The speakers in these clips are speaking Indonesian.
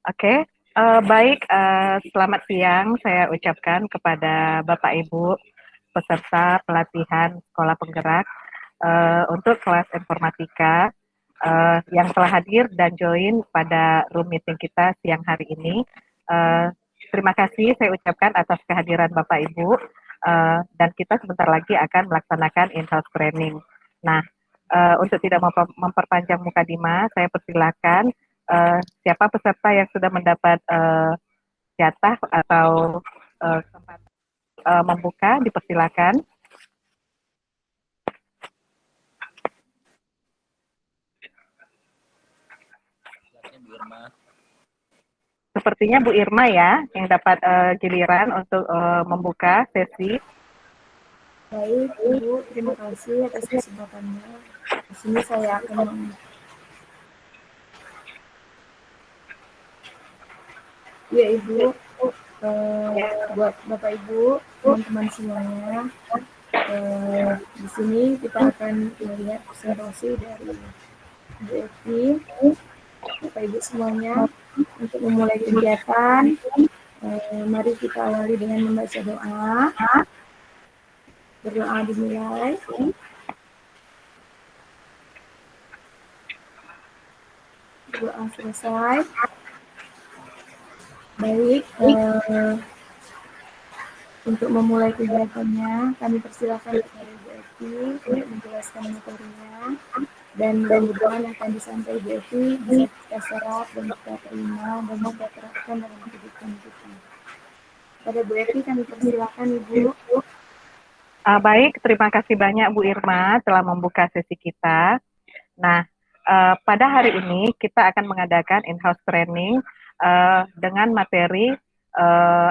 Oke, baik, selamat siang saya ucapkan kepada Bapak Ibu peserta pelatihan Sekolah Penggerak untuk kelas informatika yang telah hadir dan join pada room meeting kita siang hari ini. Terima kasih saya ucapkan atas kehadiran Bapak Ibu dan kita sebentar lagi akan melaksanakan in-house training. Nah, untuk tidak memperpanjang mukadimah, saya persilakan siapa peserta yang sudah mendapat jatah atau kesempatan membuka, dipersilakan. Sepertinya Bu Irma ya yang dapat giliran untuk membuka sesi. Baik, Ibu, terima kasih atas kesempatannya. Di sini saya akan Ya, Ibu, buat Bapak Ibu, teman-teman semuanya, di sini kita akan melihat presentasi dari Bu Evi. Bapak Ibu semuanya, untuk memulai kegiatan, mari kita awali dengan membaca doa. Berdoa dimulai. Doa selesai. Baik, untuk memulai kegiatannya, kami persilakan kepada Bu Evi untuk menjelaskan materinya dan mudah-mudahan akan disampaikan Bu Evi bisa kita serap dan kita terima dan kita terapkan dalam kehidupan kita. Pada Bu Evi kami persilakan Ibu. Baik, terima kasih banyak Bu Irma telah membuka sesi kita. Nah, pada hari ini kita akan mengadakan in-house training dengan materi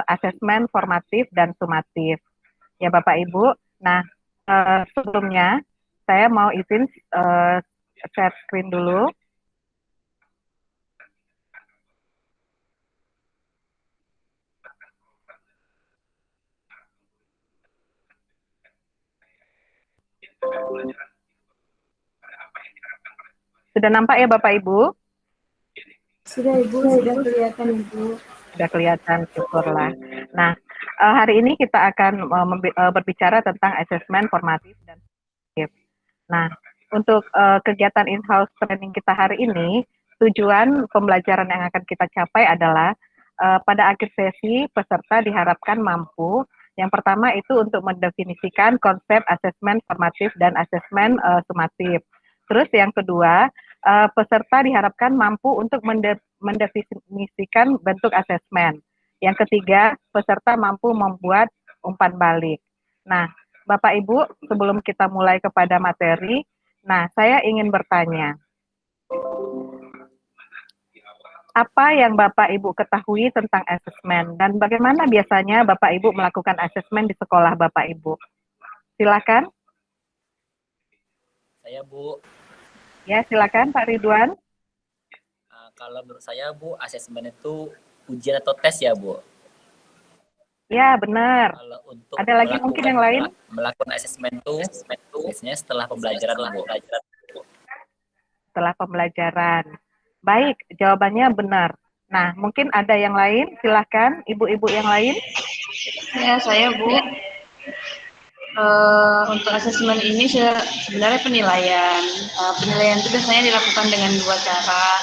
asesmen formatif dan sumatif. Ya Bapak Ibu, nah sebelumnya saya mau izin share screen dulu. Sudah nampak ya Bapak Ibu? Sudah Ibu, sudah kelihatan Ibu. Sudah kelihatan, syukurlah. Nah, hari ini kita akan berbicara tentang asesmen formatif dan sumatif. Nah, untuk kegiatan in-house training kita hari ini, tujuan pembelajaran yang akan kita capai adalah pada akhir sesi peserta diharapkan mampu yang pertama itu untuk mendefinisikan konsep asesmen formatif dan asesmen sumatif. Terus yang kedua, peserta diharapkan mampu untuk mendefinisikan bentuk asesmen. Yang ketiga, peserta mampu membuat umpan balik. Nah, Bapak Ibu, sebelum kita mulai kepada materi, nah saya ingin bertanya, apa yang Bapak Ibu ketahui tentang asesmen dan bagaimana biasanya Bapak Ibu melakukan asesmen di sekolah Bapak Ibu? Silakan. Saya Bu. Ya, silakan Pak Ridwan. Kalau menurut saya Bu, asesmen itu ujian atau tes ya Bu? Ya, benar. Kalau untuk ada lagi mungkin yang lain? Melakukan asesmen itu biasanya setelah pembelajaran Bu. Setelah pembelajaran. Baik, jawabannya benar. Nah, mungkin ada yang lain, silahkan ibu-ibu yang lain. Ya, saya Bu. Untuk asesmen ini sebenarnya penilaian. Penilaian itu biasanya dilakukan dengan dua cara.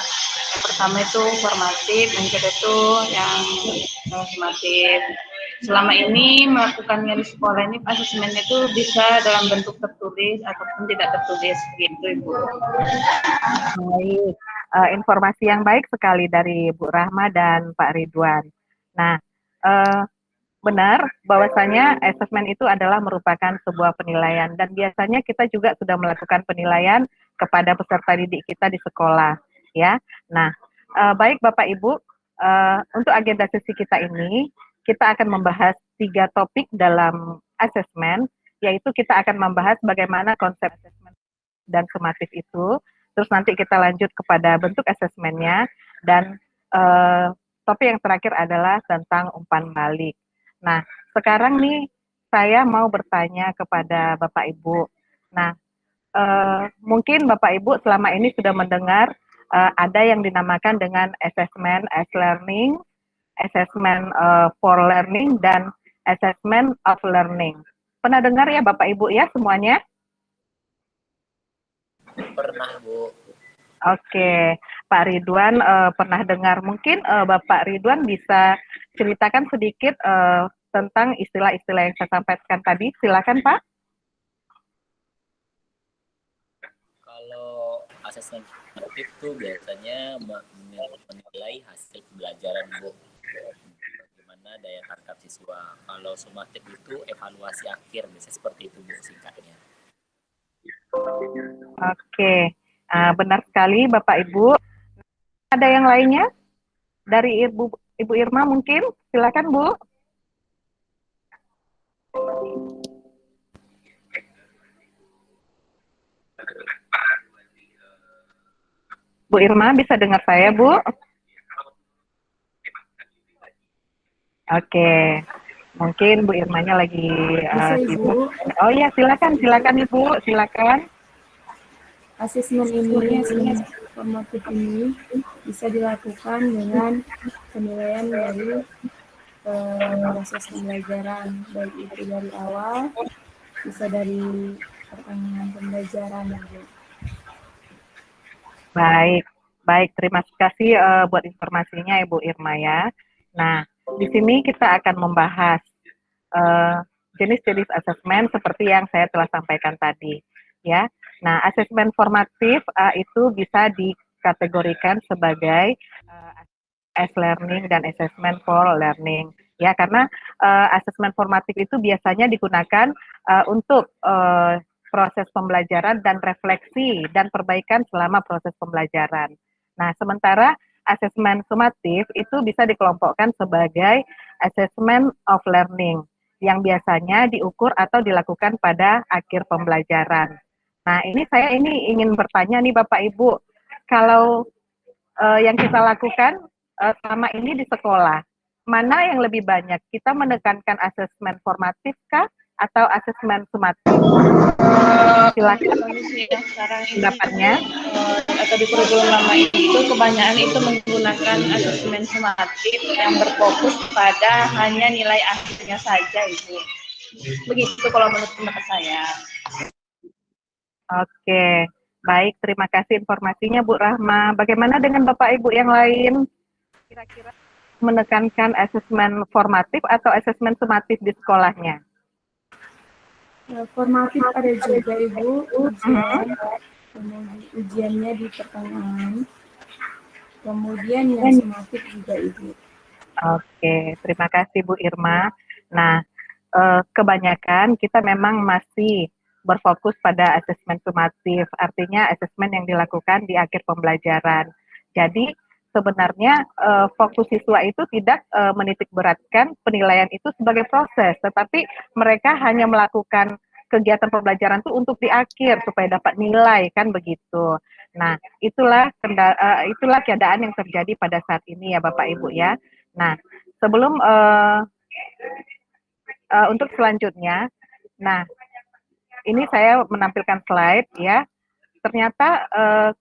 Yang pertama itu formatif, yang kedua itu yang sumatif. Selama ini melakukannya di sekolah ini asesmen itu bisa dalam bentuk tertulis ataupun tidak tertulis gitu Ibu. Baik, informasi yang baik sekali dari Bu Rahma dan Pak Ridwan. Nah, benar bahwasanya asesmen itu adalah merupakan sebuah penilaian dan biasanya kita juga sudah melakukan penilaian kepada peserta didik kita di sekolah, ya. Nah, baik Bapak Ibu, untuk agenda sesi kita ini kita akan membahas 3 topik dalam asesmen, yaitu kita akan membahas bagaimana konsep asesmen dan sumatif itu. Terus nanti kita lanjut kepada bentuk asesmennya dan topik yang terakhir adalah tentang umpan balik. Nah, sekarang nih saya mau bertanya kepada Bapak Ibu. Nah, mungkin Bapak Ibu selama ini sudah mendengar ada yang dinamakan dengan assessment as learning, assessment for learning, dan assessment of learning. Pernah dengar ya Bapak Ibu ya semuanya? Pernah, Bu. Oke, Pak Ridwan pernah dengar. Mungkin Bapak Ridwan bisa ceritakan sedikit tentang istilah-istilah yang saya sampaikan tadi. Silakan Pak. Kalau asesmen formatif itu biasanya menilai hasil pembelajaran, Bu. Bagaimana daya tangkap siswa. Kalau sumatif itu evaluasi akhir, biasanya seperti itu, Bu, singkatnya. Oke, benar sekali Bapak Ibu. Ada yang lainnya dari Ibu Irma mungkin? Silakan Bu. Bu Irma bisa dengar saya Bu? Oke, mungkin Bu Irmanya lagi Bisa Ibu. Oh iya, silakan Ibu, silakan. Asesmen ini, asesmen formatif ini bisa dilakukan dengan penilaian dari proses pembelajaran, baik itu dari awal, bisa dari pertengahan pembelajaran. Baik, baik. Terima kasih buat informasinya Ibu Irma ya. Nah, di sini kita akan membahas jenis-jenis asesmen seperti yang saya telah sampaikan tadi, ya. Nah, asesmen formatif itu bisa dikategorikan sebagai as learning dan assessment for learning, ya. Karena asesmen formatif itu biasanya digunakan untuk proses pembelajaran dan refleksi dan perbaikan selama proses pembelajaran. Nah, sementara asesmen sumatif itu bisa dikelompokkan sebagai assessment of learning yang biasanya diukur atau dilakukan pada akhir pembelajaran. Nah, saya ingin bertanya nih Bapak Ibu, kalau yang kita lakukan selama ini di sekolah, mana yang lebih banyak? Kita menekankan asesmen formatif kah atau asesmen sumatif? Silakan sekarang ini pendapatnya. atau di kurikulum lama itu kebanyakan itu menggunakan asesmen sumatif yang berfokus pada hanya nilai akhirnya saja itu. Begitu kalau menurut pendapat saya. Oke, baik. Terima kasih informasinya Bu Rahma. Bagaimana dengan Bapak Ibu yang lain? Kira-kira menekankan asesmen formatif atau asesmen sumatif di sekolahnya? Formatif ada juga Ibu, ujiannya di pertengahan, kemudian yang sumatif juga Ibu. Oke, terima kasih Bu Irma. Nah, kebanyakan kita memang masih berfokus pada asesmen sumatif, artinya asesmen yang dilakukan di akhir pembelajaran. Jadi sebenarnya fokus siswa itu tidak menitik beratkan penilaian itu sebagai proses, tetapi mereka hanya melakukan kegiatan pembelajaran itu untuk di akhir supaya dapat nilai kan begitu. Nah, itulah keadaan yang terjadi pada saat ini ya Bapak Ibu ya. Nah, sebelum untuk selanjutnya, nah ini saya menampilkan slide ya. Ternyata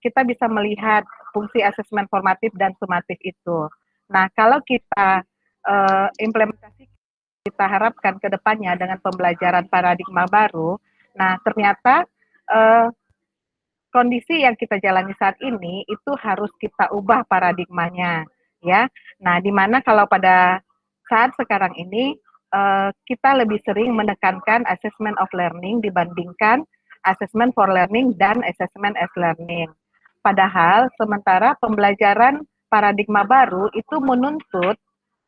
kita bisa melihat fungsi asesmen formatif dan sumatif itu. Nah, kalau kita implementasi, kita harapkan ke depannya dengan pembelajaran paradigma baru, nah ternyata kondisi yang kita jalani saat ini itu harus kita ubah paradigmanya, ya. Nah, di mana kalau pada saat sekarang ini kita lebih sering menekankan assessment of learning dibandingkan assessment for learning dan assessment as learning. Padahal sementara pembelajaran paradigma baru itu menuntut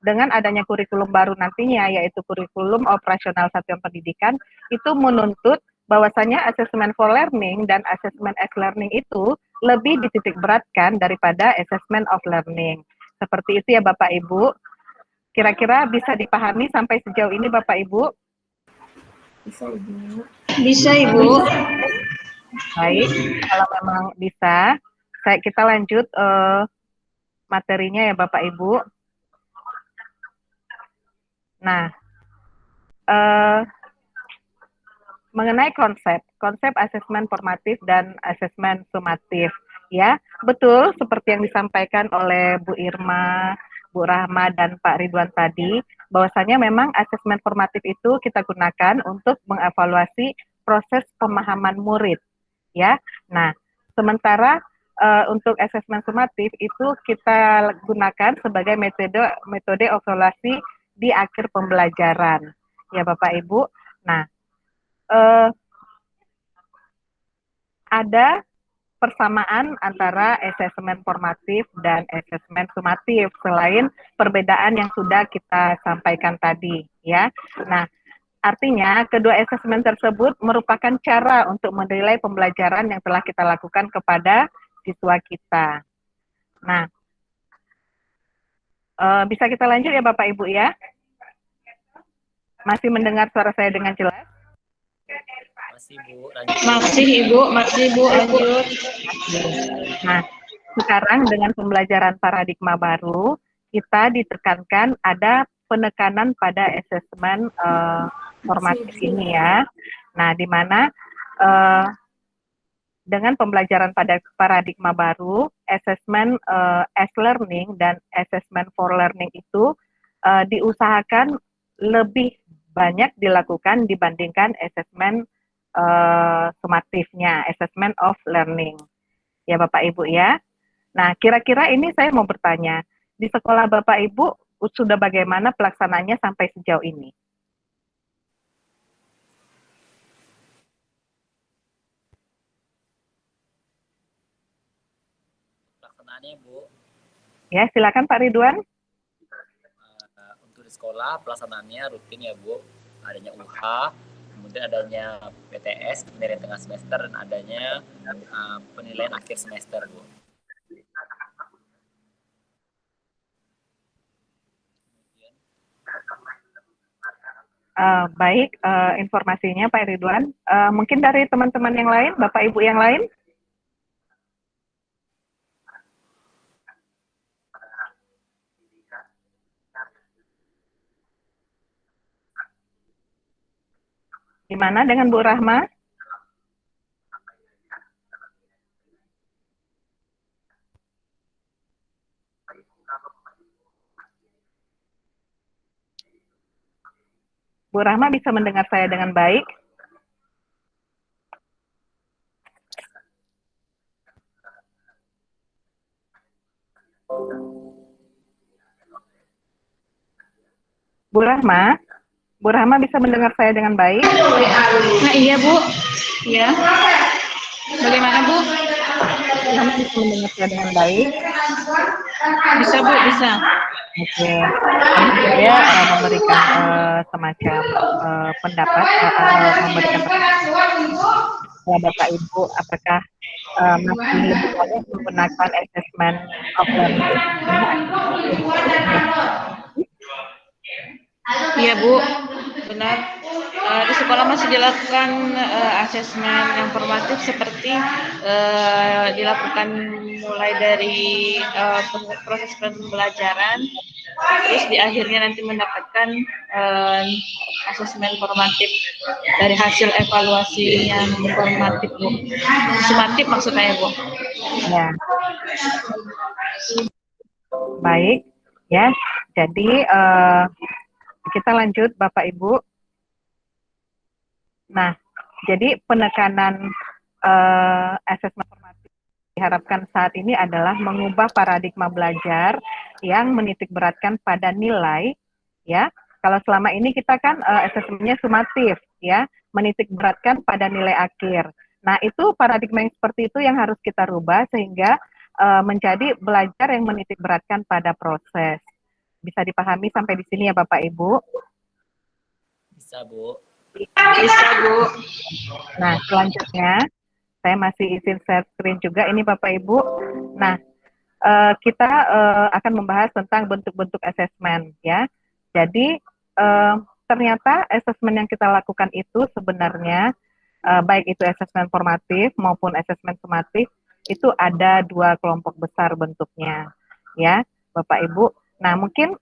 dengan adanya kurikulum baru nantinya, yaitu kurikulum operasional satuan pendidikan, itu menuntut bahwasanya assessment for learning dan assessment as learning itu lebih dititik beratkan daripada assessment of learning. Seperti itu ya Bapak Ibu. Kira-kira bisa dipahami sampai sejauh ini Bapak Ibu? Bisa Ibu. Bisa Ibu. Baik, kalau memang bisa, kita lanjut materinya ya Bapak Ibu. Nah, mengenai konsep asesmen formatif dan asesmen sumatif. Ya, betul seperti yang disampaikan oleh Bu Irma, Bu Rahma, dan Pak Ridwan tadi, bahwasanya memang asesmen formatif itu kita gunakan untuk mengevaluasi proses pemahaman murid, ya. Nah, sementara untuk asesmen sumatif itu kita gunakan sebagai metode evaluasi di akhir pembelajaran, ya Bapak Ibu. Nah, eh, ada persamaan antara asesmen formatif dan asesmen sumatif selain perbedaan yang sudah kita sampaikan tadi, ya. Nah, artinya kedua asesmen tersebut merupakan cara untuk menilai pembelajaran yang telah kita lakukan kepada siswa kita. Nah, bisa kita lanjut ya Bapak Ibu ya? Masih mendengar suara saya dengan jelas? Masih Bu, lanjut. Masih Ibu, lanjut. Nah, sekarang dengan pembelajaran paradigma baru, kita ditekankan ada penekanan pada asesmen formatif ini ya. Nah, di mana dengan pembelajaran pada paradigma baru, asesmen as learning dan asesmen for learning itu diusahakan lebih banyak dilakukan dibandingkan asesmen sumatifnya, assessment of learning. Ya Bapak Ibu ya. Nah, kira-kira ini saya mau bertanya, di sekolah Bapak Ibu sudah bagaimana pelaksananya sampai sejauh ini? Pelaksanaannya Bu, Ya, silakan Pak Ridwan. untuk di sekolah pelaksanaannya rutin ya Bu, adanya UH, kemudian adanya PTS penilaian tengah semester dan adanya penilaian akhir semester Bu. Baik, informasinya Pak Ridwan. Mungkin dari teman-teman yang lain, Bapak Ibu yang lain? Gimana dengan Bu Rahma? Bu Rahma bisa mendengar saya dengan baik? Bu Rahma? Bu Rahma bisa mendengar saya dengan baik? Nah, iya Bu. Ya. Bagaimana Bu? Bu Rahma bisa mendengar saya dengan baik? Bisa Bu, bisa. Oke, tadi saya memberikan semacam pendapat, memberikan kepada Bapak Ibu, apakah masih lebih banyak menggunakan assessment of learning? Iya Bu, benar. Di sekolah masih dilakukan asesmen yang formatif seperti dilakukan mulai dari proses pembelajaran, terus di akhirnya nanti mendapatkan asesmen formatif dari hasil evaluasi yang formatif Bu. Sumatif maksudnya Bu. Ya, baik. Ya, jadi kita lanjut Bapak Ibu. Nah, jadi penekanan asesmen formatif diharapkan saat ini adalah mengubah paradigma belajar yang menitik beratkan pada nilai, ya. Kalau selama ini kita kan asesmennya sumatif, ya, menitik beratkan pada nilai akhir. Nah, itu paradigma yang seperti itu yang harus kita rubah sehingga menjadi belajar yang menitik beratkan pada proses. Bisa dipahami sampai di sini ya Bapak Ibu? Bisa Bu. Bisa Bu. Nah, selanjutnya saya masih izin share screen juga ini Bapak Ibu. Nah, kita akan membahas tentang bentuk-bentuk asesmen ya. Jadi ternyata asesmen yang kita lakukan itu sebenarnya baik itu asesmen formatif maupun asesmen sumatif itu ada dua kelompok besar bentuknya ya Bapak Ibu. Nah, mungkin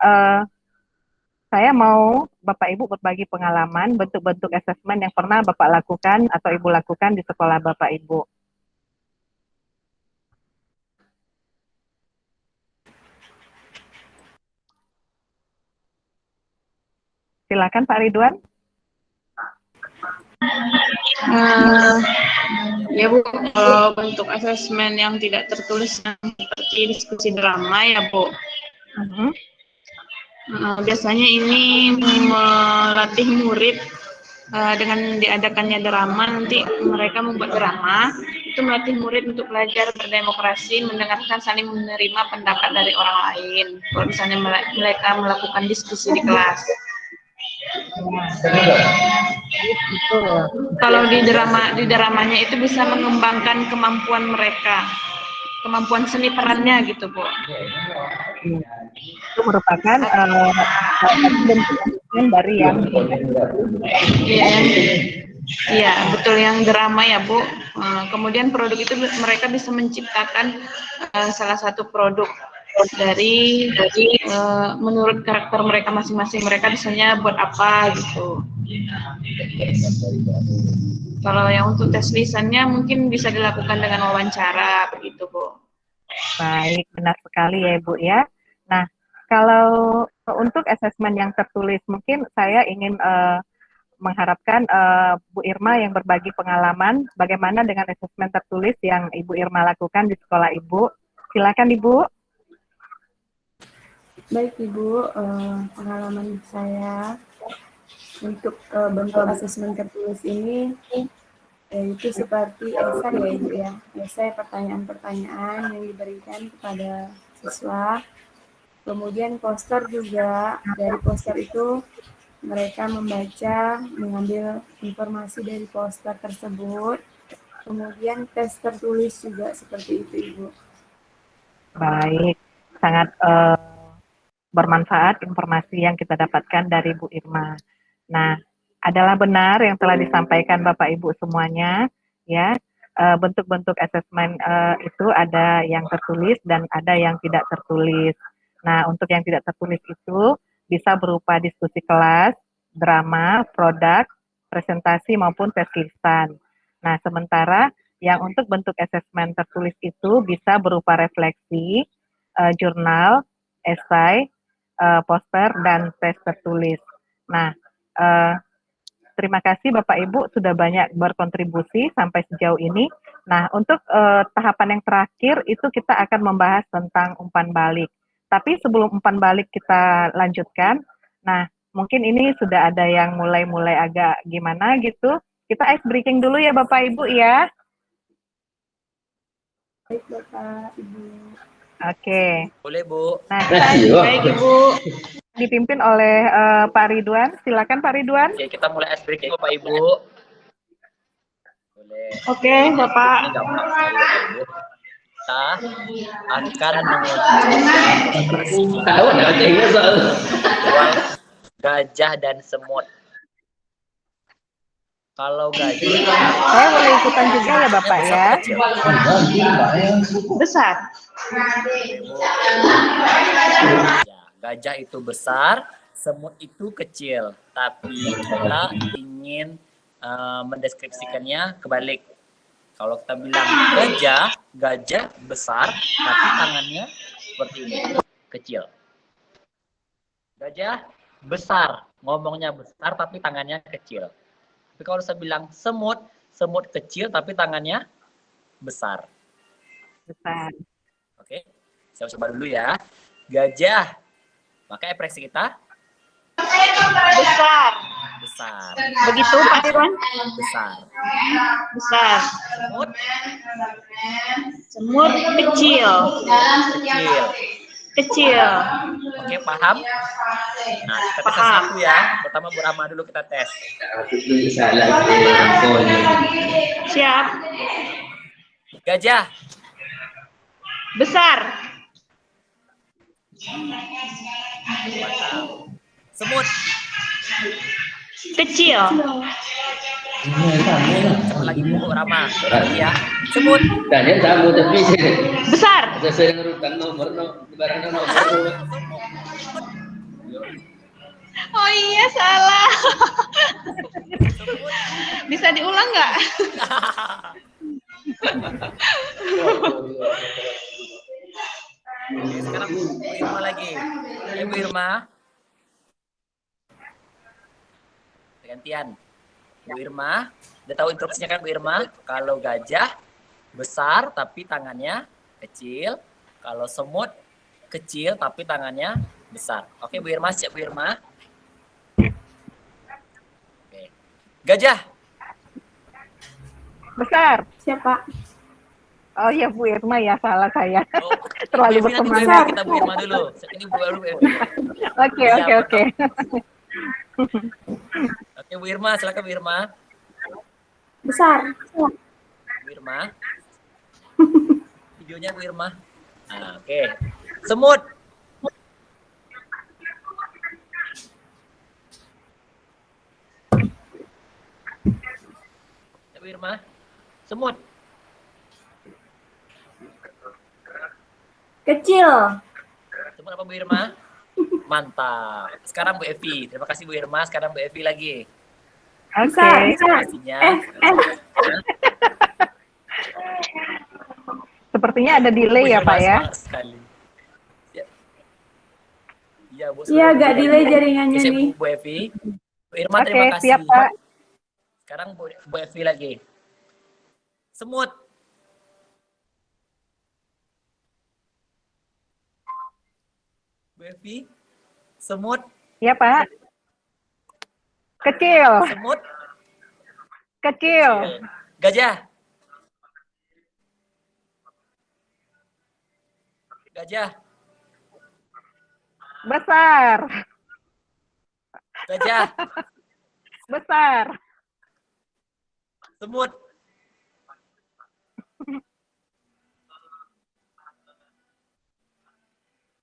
saya mau Bapak Ibu berbagi pengalaman bentuk-bentuk asesmen yang pernah Bapak lakukan atau Ibu lakukan di sekolah Bapak Ibu. Silakan Pak Ridwan. Ya Bu, kalau bentuk asesmen yang tidak tertulis seperti diskusi drama ya Bu. Biasanya ini melatih murid dengan diadakannya drama, nanti mereka membuat drama, itu melatih murid untuk belajar berdemokrasi, mendengarkan, saling menerima pendapat dari orang lain. Kalau misalnya mereka melakukan diskusi di kelas. Kalau di dramanya itu bisa mengembangkan kemampuan mereka, kemampuan seni perannya gitu Bu. Itu merupakan bentuk dari yang Iya, betul, yang drama ya Bu. Kemudian produk itu mereka bisa menciptakan salah satu produk dari menurut karakter mereka masing-masing. Mereka misalnya buat apa gitu. Kalau yang untuk tes lisannya mungkin bisa dilakukan dengan wawancara begitu Bu. Baik, benar sekali ya Ibu ya. Nah, kalau untuk asesmen yang tertulis, mungkin saya ingin mengharapkan Bu Irma yang berbagi pengalaman bagaimana dengan asesmen tertulis yang Ibu Irma lakukan di sekolah Ibu. Silakan Ibu. Baik Ibu, pengalaman saya untuk bentuk asesmen tertulis ini itu seperti esai ya Ibu ya, esai pertanyaan-pertanyaan yang diberikan kepada siswa. Kemudian poster juga, dari poster itu mereka membaca, mengambil informasi dari poster tersebut. Kemudian tes tertulis juga seperti itu Ibu. Baik, sangat bermanfaat informasi yang kita dapatkan dari Bu Irma. Nah, adalah benar yang telah disampaikan Bapak Ibu semuanya, ya. Bentuk-bentuk asesmen itu ada yang tertulis dan ada yang tidak tertulis. Nah, untuk yang tidak tertulis itu bisa berupa diskusi kelas, drama, produk, presentasi maupun tes lisan. Nah, sementara yang untuk bentuk asesmen tertulis itu bisa berupa refleksi, jurnal, esai, poster, dan tes tertulis. Nah, terima kasih Bapak Ibu sudah banyak berkontribusi sampai sejauh ini. Nah, untuk tahapan yang terakhir itu kita akan membahas tentang umpan balik. Tapi sebelum umpan balik kita lanjutkan, nah mungkin ini sudah ada yang mulai agak gimana gitu. Kita ice breaking dulu ya Bapak Ibu ya. Baik Bapak Ibu. Oke. Boleh Bu. Nah, Baik Ibu. Dipimpin oleh Pak Ridwan. Silakan Pak Ridwan. Oke, kita mulai ice breaking Bapak Ibu. Boleh. Oke, Bapak. Ini gampang sekali Bapak Ibu. Kita akan menguji gajah dan semut. Kalau gajah, saya boleh ikutan juga ya Bapak ya. Besar. Gajah itu besar, semut itu kecil. Tapi kita ingin mendeskripsikannya kebalik. Kalau kita bilang gajah besar, tapi tangannya seperti ini, kecil. Gajah besar, ngomongnya besar, tapi tangannya kecil. Tapi kalau saya bilang semut kecil, tapi tangannya besar. Besar. Oke, saya coba dulu ya. Gajah, maka ekspresi kita Besar. besar. Begitu Pak Irwan? Besar. Besar. Semut kecil. kecil. Kecil. Oke, paham? Nah, kita tes satu ya. Pertama Bu Rahma dulu kita tes. Siap. Gajah Besar. semut Kecil. coba lagi Bu Rahma. Lagi ya. Semut Besar. Oh iya, salah. Bisa diulang nggak? Oke, sekarang Bu Irma lagi. Bu Irma. gantian. Bu Irma, udah tahu instruksinya kan Bu Irma? Kalau gajah besar tapi tangannya kecil, kalau semut kecil tapi tangannya besar. Oke Bu Irma, siap Bu Irma? Oke. Gajah. Besar. Siapa? Oh ya Bu Irma ya, salah saya. Oh, Terlalu Bu Evi nanti Bu Evi, bersemangat. kita Bu Irma dulu. Ini baru Bu Evi. Oke. Oke Bu Irma, silakan Bu Irma. Besar. Bu Irma. Videonya Bu Irma. Nah, oke. Semut. Bu Irma. Semut. Kecil. Semut apa Bu Irma? Mantap. Sekarang Bu Evi. Terima kasih Bu Irma. Sekarang Bu Evi lagi. Besar. Oke. Besar. Pastinya. Sepertinya ada delay ya Bu Irma Pak ya. semangat sekali. Ya. Iya, Bu. Iya, agak delay jaringannya Oke, nih. Bu Evi. Bu Irma, Oke, terima kasih. siap Pak. Sekarang Bu Evi lagi. Semut. Bu Evi. Semut. Ya Pak. Kecil. Semut. Kecil. Gajah. Gajah. Besar. Gajah. Besar. Semut.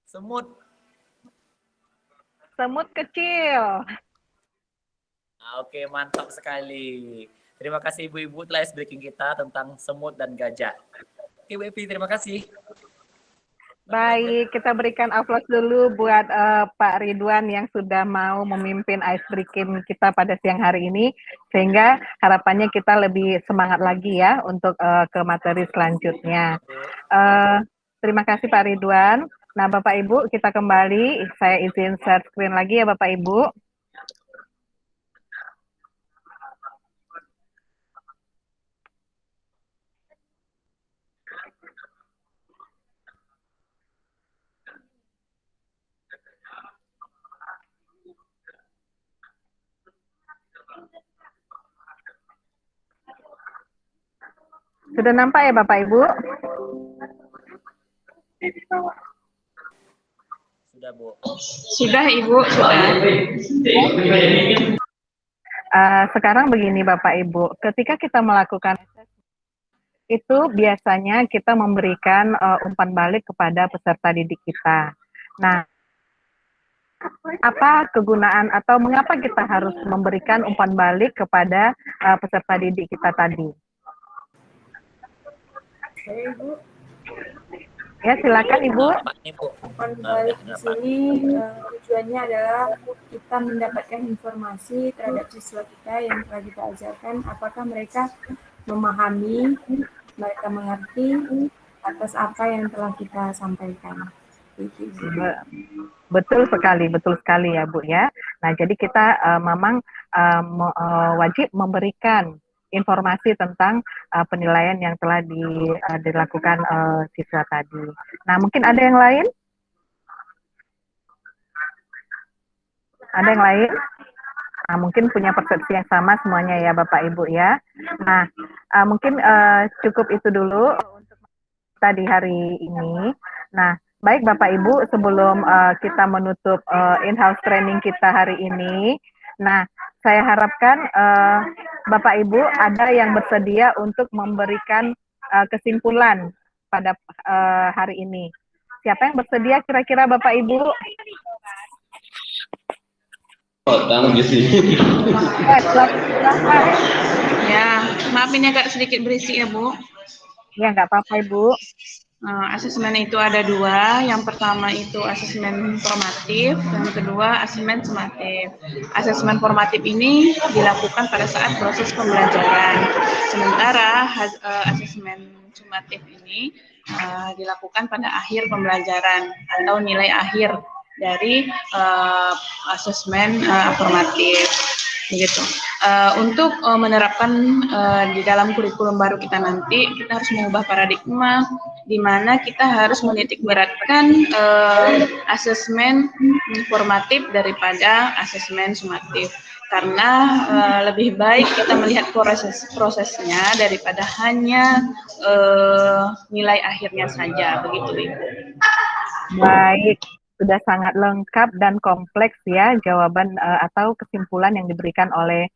Semut. Semut kecil. Oke, mantap sekali. Terima kasih Ibu-Ibu telah breaking kita tentang semut dan gajah. Oke, Bu Evi, terima kasih. Baik, kita berikan applause dulu buat Pak Ridwan yang sudah mau memimpin ice breaking kita pada siang hari ini, sehingga harapannya kita lebih semangat lagi ya untuk ke materi selanjutnya. Terima kasih Pak Ridwan. Nah Bapak Ibu, kita kembali, saya izin share screen lagi ya Bapak Ibu. Sudah nampak ya Bapak Ibu? Sudah, Bu. Sudah Ibu, sudah. Sekarang begini Bapak Ibu, ketika kita melakukan itu biasanya kita memberikan umpan balik kepada peserta didik kita. Nah, apa kegunaan atau mengapa kita harus memberikan umpan balik kepada peserta didik kita tadi? Ibu. Ya, silakan Ibu. Umpan balik di sini tujuannya adalah kita mendapatkan informasi terhadap siswa kita yang telah kita ajarkan, apakah mereka memahami, mereka mengerti atas apa yang telah kita sampaikan. Betul sekali ya Bu ya. Nah jadi kita memang wajib memberikan informasi tentang penilaian yang telah dilakukan siswa tadi. Nah mungkin ada yang lain? Ada yang lain? Nah, mungkin punya persepsi yang sama semuanya ya Bapak Ibu ya. Nah, mungkin cukup itu dulu untuk kita di hari ini. Nah, baik Bapak Ibu, sebelum kita menutup in-house training kita hari ini, nah saya harapkan Bapak Ibu ada yang bersedia untuk memberikan kesimpulan pada hari ini. Siapa yang bersedia kira-kira Bapak Ibu? Ya, maaf ini agak sedikit berisik ya Bu. Ya, nggak apa-apa Ibu. Asesmen itu ada dua. Yang pertama itu asesmen formatif, yang kedua asesmen sumatif. Asesmen formatif ini dilakukan pada saat proses pembelajaran. Sementara asesmen sumatif ini dilakukan pada akhir pembelajaran atau nilai akhir dari asesmen formatif. begitu. Untuk menerapkan di dalam kurikulum baru kita nanti, kita harus mengubah paradigma di mana kita harus menitik beratkan asesmen formatif daripada asesmen sumatif. Karena lebih baik kita melihat prosesnya daripada hanya nilai akhirnya saja, begitu Ibu. Baik, sudah sangat lengkap dan kompleks ya jawaban atau kesimpulan yang diberikan oleh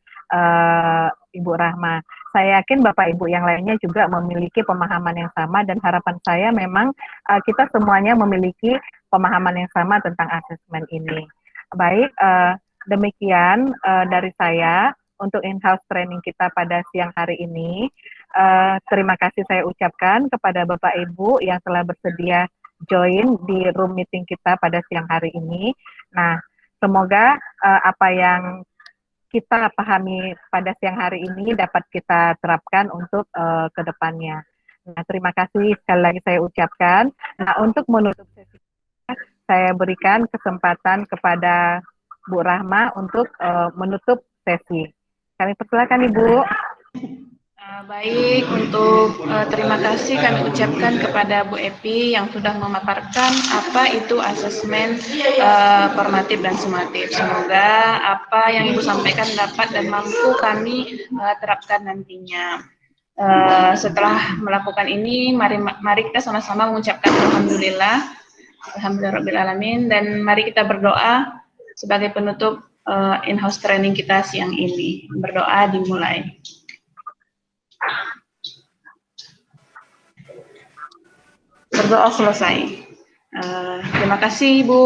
Ibu Rahma. Saya yakin Bapak Ibu yang lainnya juga memiliki pemahaman yang sama dan harapan saya memang kita semuanya memiliki pemahaman yang sama tentang asesmen ini. Baik, demikian dari saya untuk in-house training kita pada siang hari ini. Terima kasih saya ucapkan kepada Bapak Ibu yang telah bersedia join di room meeting kita pada siang hari ini. Nah, semoga apa yang kita pahami pada siang hari ini dapat kita terapkan untuk ke depannya. Nah, terima kasih sekali lagi saya ucapkan. Nah, untuk menutup sesi saya berikan kesempatan kepada Bu Rahma untuk menutup sesi. Kami persilakan Ibu. Baik, untuk terima kasih kami ucapkan kepada Bu Epi yang sudah memaparkan apa itu asesmen formatif dan sumatif. Semoga apa yang Ibu sampaikan dapat dan mampu kami terapkan nantinya. Setelah melakukan ini, mari kita sama-sama mengucapkan Alhamdulillah, Alhamdulillahirrahmanirrahim, dan mari kita berdoa sebagai penutup in-house training kita siang ini. Berdoa dimulai. Berdoa selesai. Terima kasih Ibu,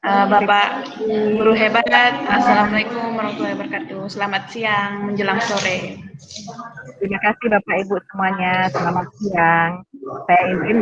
Bapak Guru hebat. Assalamualaikum warahmatullahi wabarakatuh. Selamat siang menjelang sore. Terima kasih Bapak Ibu semuanya. Selamat siang. Saya izin.